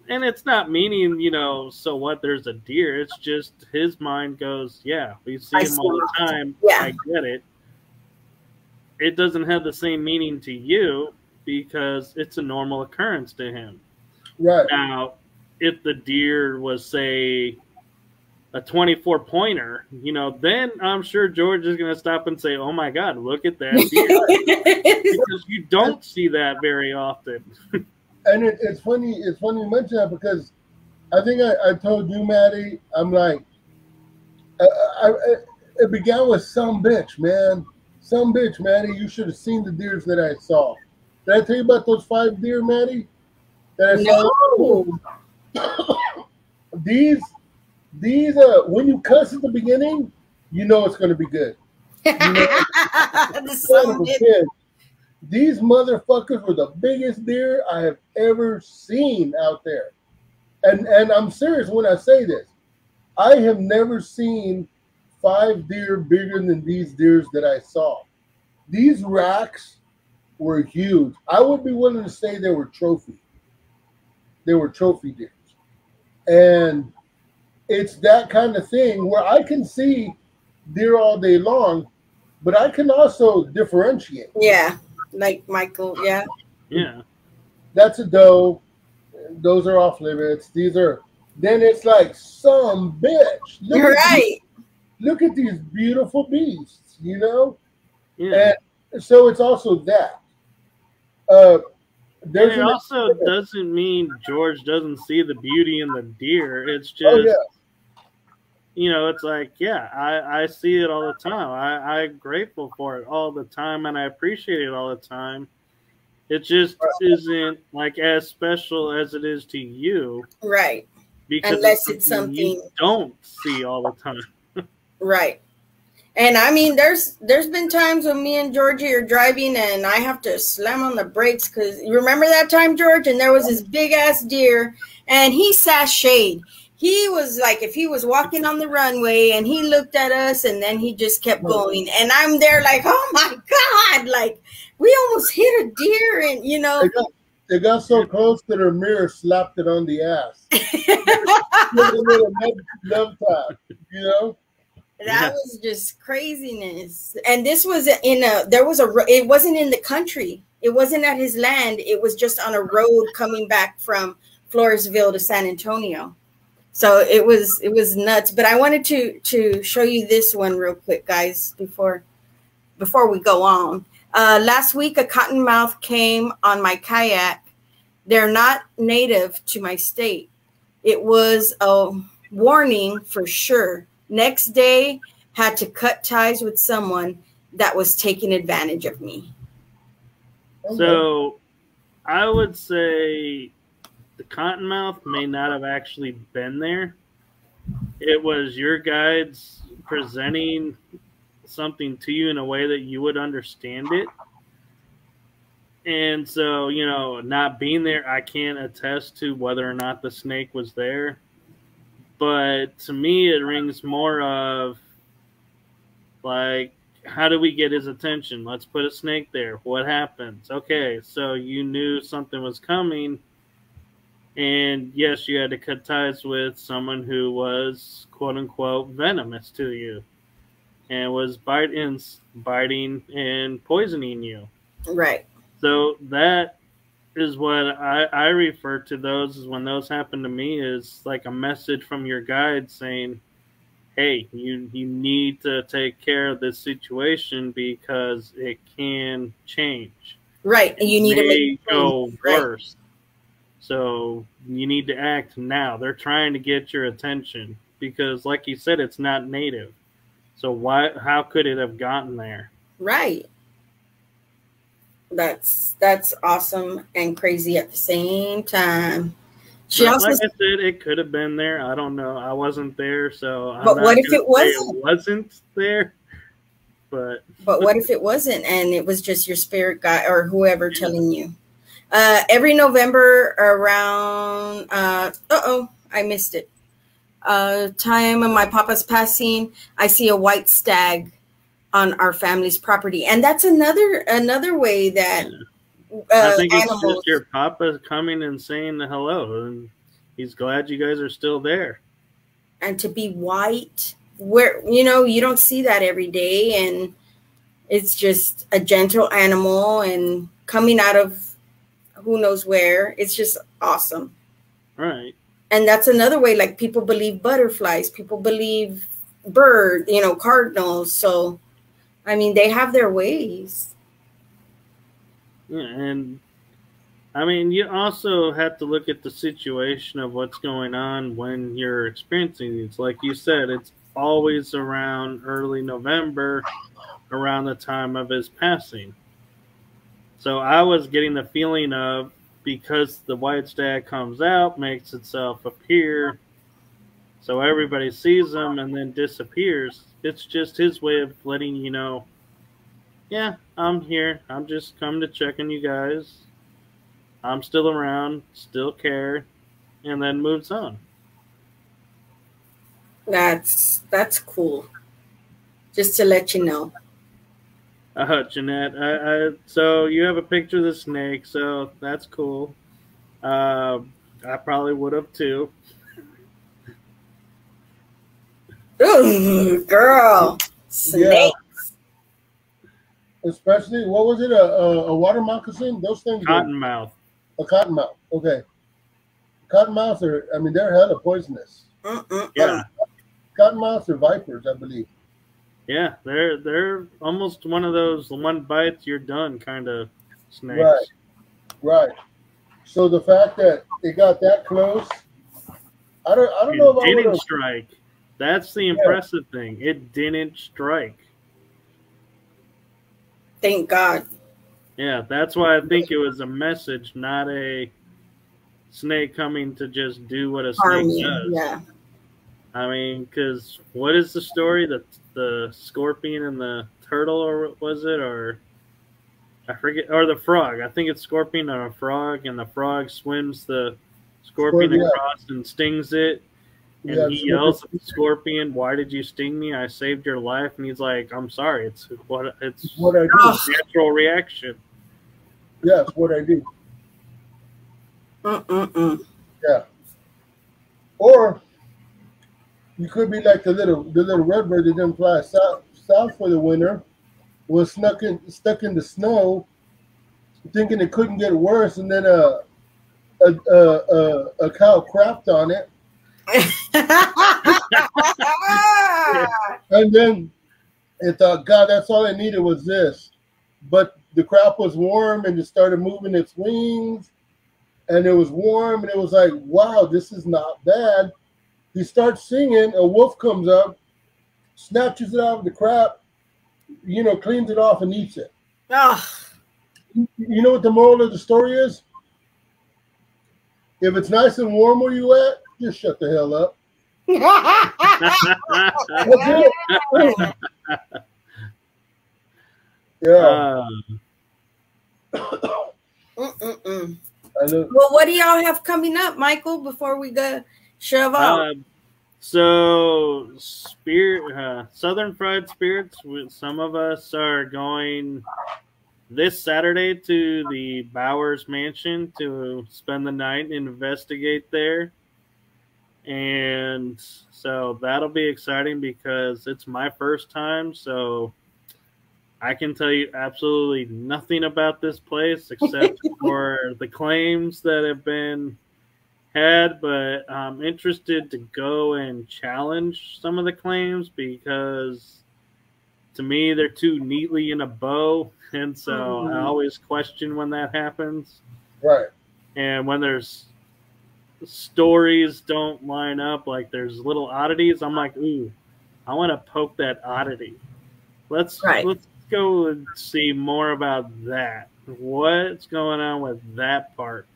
And it's not meaning, you know, so what, there's a deer. It's just his mind goes, yeah, we see him all the time. Yeah. I get it. It doesn't have the same meaning to you because it's a normal occurrence to him. Right. Now, if the deer was, say, a 24-pointer, you know, then I'm sure George is going to stop and say, oh, my God, look at that deer. Because you don't see that very often. And it's funny you mention that because I think I told you, Maddie, I'm like, it began with some bitch, man. Some bitch, Maddie. You should have seen the deers that I saw. Did I tell you about those 5 deer, Maddie? That I saw? No. These when you cuss at the beginning, you know it's going to be good. You know, these motherfuckers were the biggest deer I have ever seen out there. And I'm serious when I say this. I have never seen 5 deer bigger than these deers that I saw. These racks were huge. I would be willing to say they were trophy. They were trophy deers. And it's that kind of thing where I can see deer all day long, but I can also differentiate. Yeah, like Michael, yeah. Yeah. That's a doe. Those are off limits. These are, then it's like some bitch. Look at these beautiful beasts, you know? Yeah. And so it's also that. And it also doesn't mean George doesn't see the beauty in the deer. It's just, you know, it's like, yeah, I see it all the time. I'm grateful for it all the time, and I appreciate it all the time. It just isn't like as special as it is to you. Right. Because unless it's something you don't see all the time. Right. And I mean, there's been times when me and Georgie are driving and I have to slam on the brakes because you remember that time, George? And there was this big ass deer and he sashayed. He was like, if he was walking on the runway and he looked at us and then he just kept going. And I'm there like, oh my God, like we almost hit a deer and, you know. They got so close that her mirror slapped it on the ass. Love time, you know? That was just craziness. And this was it wasn't in the country. It wasn't at his land. It was just on a road coming back from Floresville to San Antonio. So it was nuts. But I wanted to show you this one real quick, guys, before we go on. Last week, a cottonmouth came on my kayak. They're not native to my state. It was a warning for sure. Next day, had to cut ties with someone that was taking advantage of me. So I would say the cottonmouth may not have actually been there. It was your guides presenting something to you in a way that you would understand it. And so, you know, not being there, I can't attest to whether or not the snake was there. But to me, it rings more of like, how do we get his attention? Let's put a snake there. What happens? Okay, so you knew something was coming, and yes, you had to cut ties with someone who was quote unquote venomous to you and was biting and poisoning you. Right. So that is what I refer to those as when those happen to me is like a message from your guide saying, hey, you need to take care of this situation because it can change. Right. And you need to make it go worse. So you need to act now. They're trying to get your attention because, like you said, it's not native. So how could it have gotten there? Right. That's awesome and crazy at the same time. She also, like I said, it could have been there. I don't know. I wasn't there, so. But what if it wasn't? It wasn't there. But what if it wasn't, and it was just your spirit guide or whoever telling you? Every November around. I missed it. Time of my papa's passing, I see a white stag on our family's property, and that's another way that I think it's just your papa coming and saying hello, and he's glad you guys are still there. And to be white, where you don't see that every day, and it's just a gentle animal and coming out of who knows where. It's just awesome, right? And that's another way. Like people believe butterflies, people believe bird, cardinals. So. I mean, they have their ways. Yeah, and I mean, you also have to look at the situation of what's going on when you're experiencing these. Like you said, it's always around early November, around the time of his passing. So I was getting the feeling of, because the white stag comes out, makes itself appear, so everybody sees him and then disappears. It's just his way of letting you know, yeah, I'm here. I'm just coming to check on you guys. I'm still around, still care, and then moves on. That's cool. Just to let you know. Jeanette, so you have a picture of the snake, so that's cool. I probably would have too. Ooh, girl, snakes. Yeah. Especially, what was it? A water moccasin? Those things. Cottonmouth. A cottonmouth. Okay. Cottonmouths are. I mean, they're hella poisonous. Yeah. Cottonmouths are vipers, I believe. Yeah, they're almost one of those one bite you're done kind of snakes. Right. So the fact that it got that close, I don't know if it didn't strike. That's the impressive thing. It didn't strike. Thank God. Yeah, that's why I think it was a message, not a snake coming to just do what a snake does. Yeah. I mean, because what is the story? The scorpion and the turtle, or was it? Or I forget. Or the frog. I think it's scorpion and a frog, and the frog swims the scorpion across and stings it. And he yells at the scorpion, "Why did you sting me? I saved your life." And he's like, "I'm sorry. It's what I do. Natural reaction." Yeah, it's what I do. Yeah. Or you could be like the little redbird that didn't fly south for the winter, was stuck in the snow, thinking it couldn't get worse, and then a cow crapped on it. And then it thought, God, that's all I needed was this. But the crap was warm and it started moving its wings, and it was warm, and it was like, wow, this is not bad. He starts singing, a wolf comes up, snatches it out of the crap, cleans it off and eats it. You know what the moral of the story is? If it's nice and warm where you at, just shut the hell up. Yeah. Well, what do y'all have coming up, Michael, before we go shove off? So, Southern Fried Spirits, some of us are going this Saturday to the Bowers Mansion to spend the night and investigate there. And so that'll be exciting because it's my first time. So I can tell you absolutely nothing about this place except for the claims that have been had, but I'm interested to go and challenge some of the claims because to me they're too neatly in a bow, and so I always question when that happens. Right. And when there's stories don't line up, like there's little oddities, I'm like, ooh, I want to poke that oddity. Let's go and see more about that. What's going on with that part?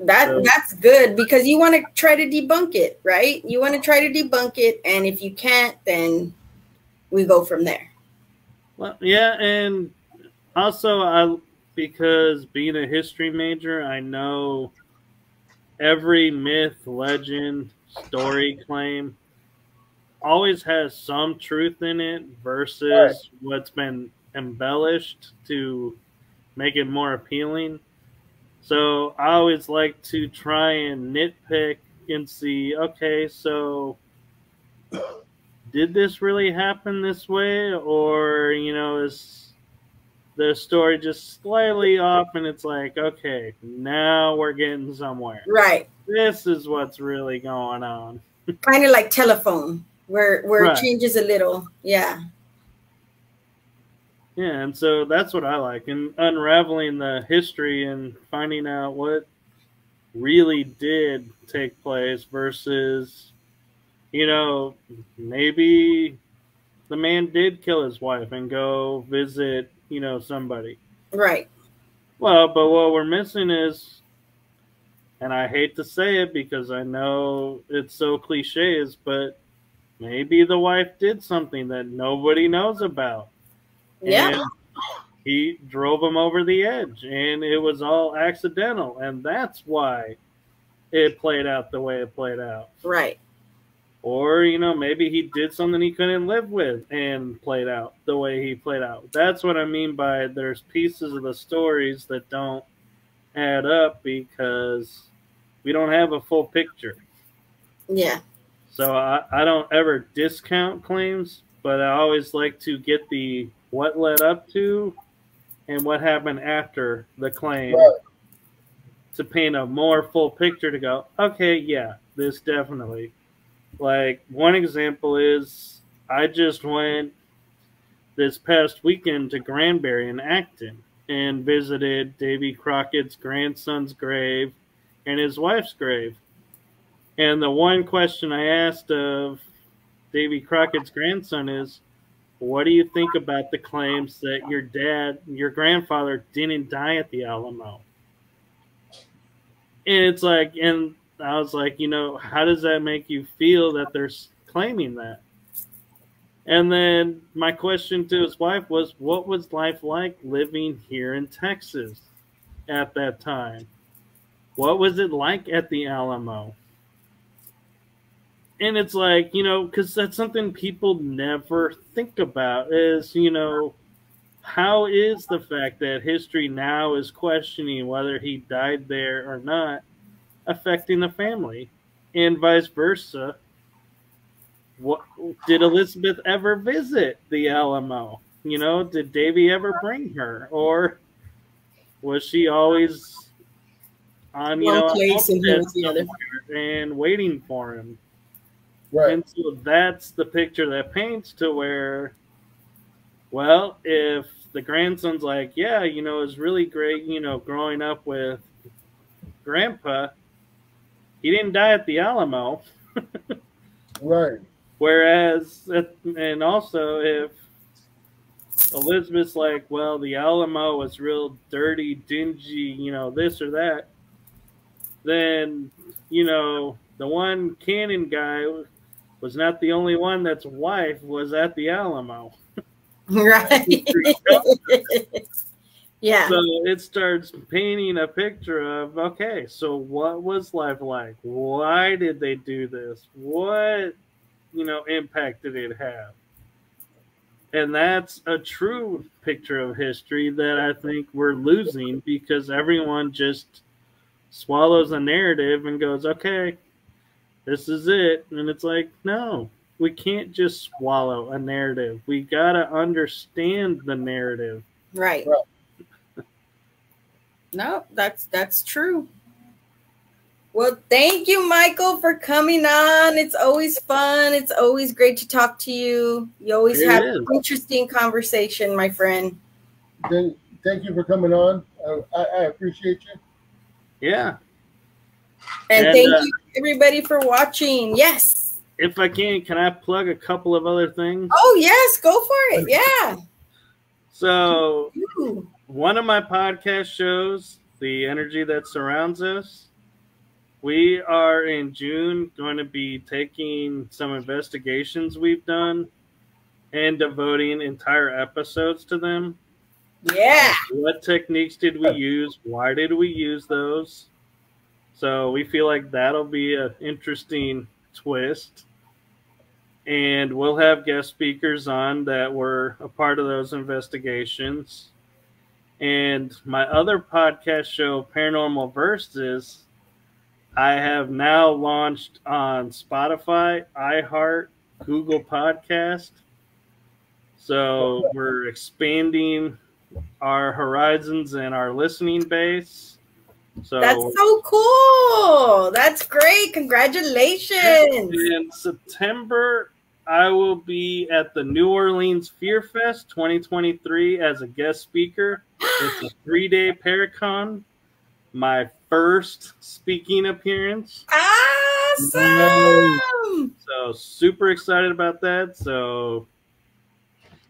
That's good because you want to try to debunk it, right? You want to try to debunk it, and if you can't, then we go from there. Well, yeah, and also because being a history major, I know every myth, legend, story, claim always has some truth in it versus what's been embellished to make it more appealing. So I always like to try and nitpick and see, okay, so did this really happen this way? Or, is the story just slightly off and it's like, okay, now we're getting somewhere. Right. This is what's really going on. Kind of like telephone, where it changes a little. Yeah. Yeah, and so that's what I like, and unraveling the history and finding out what really did take place versus, maybe the man did kill his wife and go visit, somebody. Right. Well, but what we're missing is, and I hate to say it because I know it's so cliches, but maybe the wife did something that nobody knows about. Yeah. And he drove him over the edge, and it was all accidental, and that's why it played out the way it played out. Right. Or, maybe he did something he couldn't live with and played out the way he played out. That's what I mean by there's pieces of the stories that don't add up because we don't have a full picture. Yeah. So I don't ever discount claims, but I always like to get the what led up to and what happened after the claim to paint a more full picture to go, okay, yeah, this definitely. Like, one example is I just went this past weekend to Granbury in Acton and visited Davy Crockett's grandson's grave and his wife's grave. And the one question I asked of Davy Crockett's grandson is, what do you think about the claims that your grandfather didn't die at the Alamo? And it's like, and I was like, how does that make you feel that they're claiming that? And then my question to his wife was, what was life like living here in Texas at that time? What was it like at the Alamo? And it's like, because that's something people never think about is, how is the fact that history now is questioning whether he died there or not affecting the family? And vice versa. What did Elizabeth ever visit the Alamo? Did Davy ever bring her? Or was she always on, one place and the other and waiting for him? Right. And so that's the picture that paints to where, well, if the grandson's like, yeah, it was really great, growing up with Grandpa, he didn't die at the Alamo. Right. Whereas, and also if Elizabeth's like, well, the Alamo was real dirty, dingy, this or that, then, the one Cannon guy was not the only one that's wife was at the Alamo. Right. Yeah. So it starts painting a picture of, okay, so what was life like? Why did they do this? What, impact did it have? And that's a true picture of history that I think we're losing because everyone just swallows a narrative and goes, okay, this is it. And it's like, no, we can't just swallow a narrative. We got to understand the narrative. Right. No, that's true. Well, thank you, Michael, for coming on. It's always fun. It's always great to talk to you. You always have an interesting conversation, my friend. Thank you for coming on. I appreciate you. Yeah. And thank you, everybody, for watching. Yes. If I can I plug a couple of other things? Oh, yes. Go for it. Yeah. So, one of my podcast shows, The Energy That Surrounds Us, we are in June going to be taking some investigations we've done and devoting entire episodes to them. Yeah. What techniques did we use? Why did we use those? So we feel like that'll be an interesting twist. And we'll have guest speakers on that were a part of those investigations. And my other podcast show, Paranormal Versus, I have now launched on Spotify, iHeart, Google Podcast. So we're expanding our horizons and our listening base. So that's so cool. That's great. Congratulations. In September, I will be at the New Orleans Fear Fest 2023 as a guest speaker. It's a 3-day Paracon. My first speaking appearance. Awesome! So super excited about that. So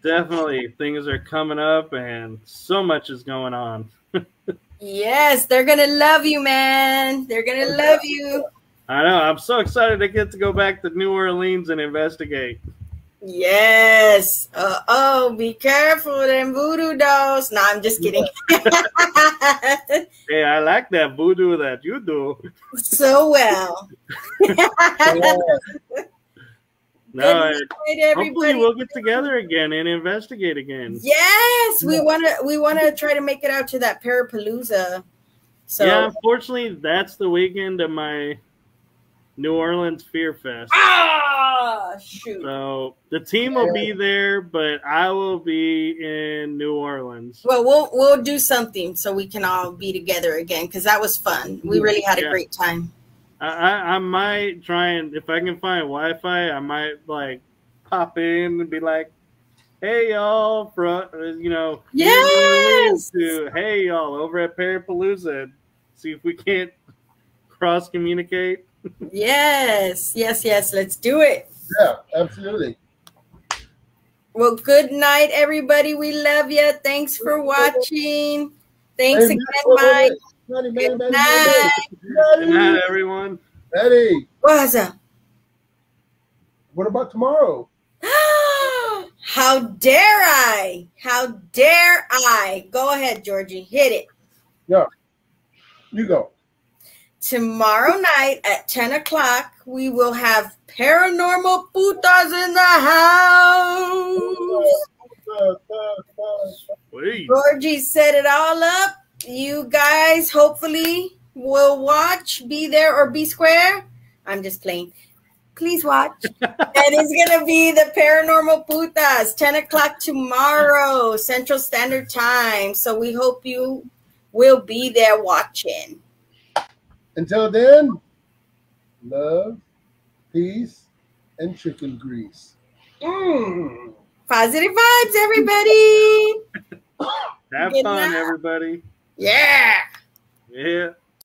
definitely things are coming up and so much is going on. Yes, they're going to love you, man. They're going to love you. I know. I'm so excited to get to go back to New Orleans and investigate. Yes. Be careful with them voodoo dolls. No, I'm just kidding. Hey, I like that voodoo that you do. So well. No, hopefully we'll get together again and investigate again. Yes, we wanna try to make it out to that Parapalooza. So yeah, unfortunately, that's the weekend of my New Orleans Fear Fest. Shoot. So the team will be there, but I will be in New Orleans. Well, we'll do something so we can all be together again because that was fun. We really had a great time. I might try and, if I can find Wi-Fi, I might like pop in and be like, "Hey y'all," yes, hey y'all over at Parapalooza. See if we can't cross communicate. Yes. Let's do it. Yeah, absolutely. Well, good night, everybody. We love you. Thanks for watching. Thanks again, Mike. Good night. Good night, everyone. Eddie. What's up? What about tomorrow? How dare I? How dare I? Go ahead, Georgie. Hit it. Yeah. You go. Tomorrow night at 10 o'clock, we will have Paranormal Putas in the house. Georgie set it all up. You guys hopefully will watch, be there or be square. I'm just playing. Please watch. And it's going to be the Paranormal Putas, 10 o'clock tomorrow, Central Standard Time. So we hope you will be there watching. Until then, love, peace, and chicken grease. Positive vibes, everybody. Have fun, everybody. Yeah. Yeah.